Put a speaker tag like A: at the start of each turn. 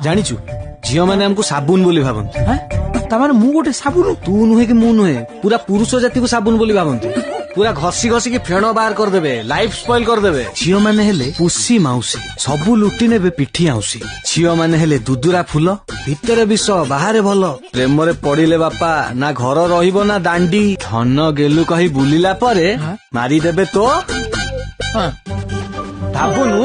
A: ଜାଣିଛୁ ଝିଅ ମାନେ ଆମକୁ ସାବୁନ ବୋଲି ଭାବନ୍ତି।
B: ତାମାନେ ମୁଁ ଗୋଟେ ସାବୁନ?
A: ତୁ ନୁହେଁ କି ମୁଁ ନୁହେଁ, ପୁରା ପୁରୁଷ ଜାତିକୁ ସାବୁନ ବୋଲି ଭାବନ୍ତି। ପୁରା ଘଷି ଘଷିକି ଫେଣ ବାହାର କରିଦେବେ, ଲାଇଫ ସ୍ପଏଲ କରିଦେବେ। ଝିଅ ମାନେ ହେଲେ ପୁଷି ମାଉସୀ, ସବୁ ଲୁଟି ନେବେ ପିଠି ଆଉସି। ଝିଅ ମାନେ ହେଲେ ଦୁଦୁରା ଫୁଲ, ଭିତରେ ବିଷ ବାହାରେ ଭଲ। ପ୍ରେମରେ ପଡିଲେ ବାପା ନା ଘର ରହିବ ନା ଦାଣ୍ଡି। ଧନ ଗେଲୁ କହି ବୁଲିଲା ପରେ ମାରିଦେବେ ତ ଭାବୁନୁ।